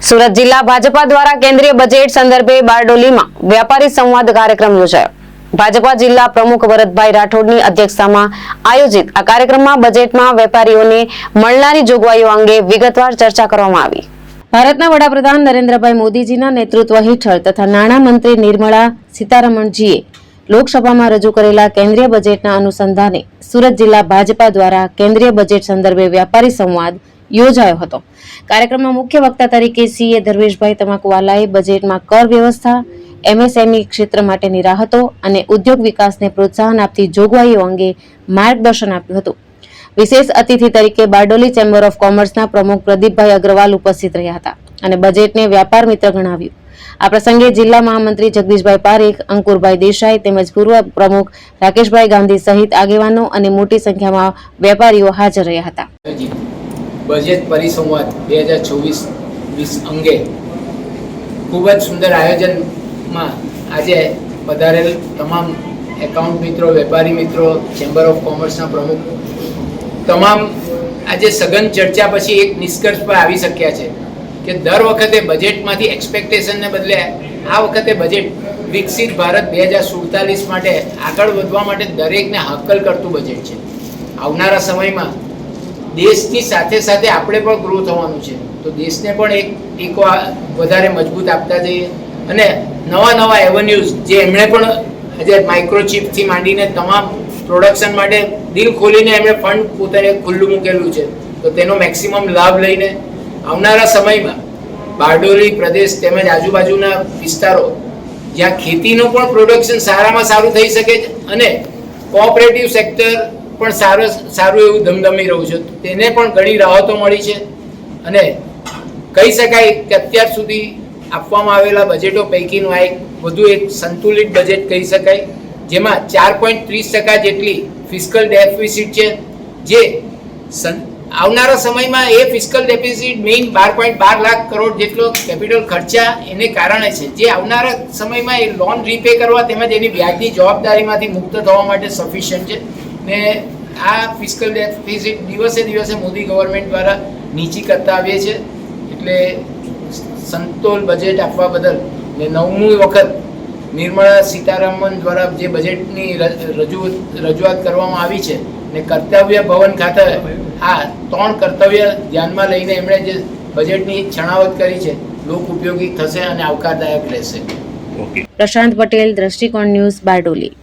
સુરત જિલ્લા ભાજપા દ્વારા કેન્દ્રીય બજેટ સંદર્ભે બારડોલીમાં વ્યાપારી સંવાદ કાર્યક્રમ યોજાયો. ભાજપા જિલ્લા પ્રમુખ ભરતભાઈ રાઠોડની અધ્યક્ષતામાં આયોજિત આ કાર્યક્રમમાં બજેટમાં વેપારીઓને મળનારી જોગવાઈઓ અંગે વિગતવાર ચર્ચા કરવામાં આવી. ભારતના વડાપ્રધાન નરેન્દ્રભાઈ મોદીજીના નેતૃત્વ હેઠળ તથા નાણામંત્રી નિર્મળા સીતારમણજીએ લોકસભામાં રજૂ કરેલા કેન્દ્રીય બજેટના અનુસંધાને સુરત જિલ્લા ભાજપા દ્વારા કેન્દ્રીય બજેટ સંદર્ભે વ્યાપારી સંવાદ યોજાયો હતો. કાર્યક્રમમાં મુખ્ય વક્તા તરીકે સીએ ધર્મેશભાઈ તમાકુવાલાએ બજેટમાં કર વ્યવસ્થા, એમએસએમઈ ક્ષેત્ર માટેની રાહતો અને ઉદ્યોગ વિકાસને પ્રોત્સાહન આપતી જોગવાઈઓ અંગે માર્ગદર્શન આપ્યું હતું. વિશેષ અતિથિ તરીકે બારડોલી ચેમ્બર ઓફ કોમર્સના પ્રમુખ પ્રદીપભાઈ અગ્રવાલ ઉપસ્થિત રહ્યા હતા અને બજેટને વ્યાપાર મિત્ર ગણાવ્યું. આ પ્રસંગે જિલ્લા મહામંત્રી જગદીશભાઈ પારેખ, અંકુરભાઈ દેસાઈ તેમજ પૂર્વ પ્રમુખ રાકેશભાઈ ગાંધી સહિત આગેવાનો અને મોટી સંખ્યામાં વેપારીઓ હાજર રહ્યા હતા. બજેટ પરિસંવાદ 2024 અંગે ખૂબ જ સુંદર આયોજનમાં આજે પધારેલ તમામ એકાઉન્ટ મિત્રો, વેપારી મિત્રો, ચેમ્બર ઓફ કોમર્સના પ્રમુખ તમામ આજે સઘન ચર્ચા પછી એક નિષ્કર્ષ પર આવી શક્યા છે કે દર વખતે બજેટમાંથી એક્સપેક્ટેશનને બદલે આ વખતે બજેટ વિકસિત ભારત 2047 માટે આગળ વધવા માટે દરેકને હાકલ કરતું બજેટ છે. આવનારા સમયમાં દેશની સાથે સાથે આપણે પણ ગ્રો થવાનું છે, તો દેશને પણ એક ટેકો વધારે મજબૂત આપતા જઈએ અને નવા એવન્યુઝ જે એમણે પણ આજે માઇક્રોચિપથી માંડીને તમામ પ્રોડક્શન માટે દિલ ખોલીને એમણે ફંડ પોતાને ખુલ્લું મૂકેલું છે, તો તેનો મેક્સિમમ લાભ લઈને આવનારા સમયમાં બારડોલી પ્રદેશ તેમજ આજુબાજુના વિસ્તારો જ્યાં ખેતીનું પણ પ્રોડક્શન સારામાં સારું થઈ શકે છે અને કોઓપરેટિવ સેક્ટર પણ સારું એવું ધમધમી રહ્યું છે, તેને પણ ઘણી રાહતો મળી છે અને કહી શકાય કે અત્યાર સુધી આપવામાં આવેલા બજેટો પૈકીનું આ એક વધુ એક સંતુલિત બજેટ કહી શકાય, જેમાં 4.30% જેટલી ફિસ્કલ ડેફિસિટ છે, જે આવનારા સમયમાં એ fiscal deficit main 12.12 lakh crore જેટલો કેપિટલ ખર્ચા એને કારણે છે, જે આવનારા સમયમાં એ લોન રીપે કરવા તેમજ એની વ્યાજની જવાબદારીમાંથી મુક્ત થવા માટે સફિશિયન્ટ છે ને આ ફિસ્કલ ડેફિસિટ દિવસે મોદી ગવર્મેન્ટ દ્વારા નીચી કરતા આવીએ છે. એટલે સંતોલ બજેટ આપવા બદલ ને 9મી વખત નિર્મળા સીતારમણ દ્વારા જે બજેટની રજૂઆત કરવામાં આવી છે ને કર્તવ્ય ભવન ખાતે આ 3 કર્તવ્ય ધ્યાનમાં લઈને એમણે જે બજેટની છણાવટ કરી છે લોક ઉપયોગી થશે અને આવકારદાયક રહેશે. પ્રશાંત પટેલ, દ્રષ્ટિકોણ ન્યૂઝ, બારડોલી.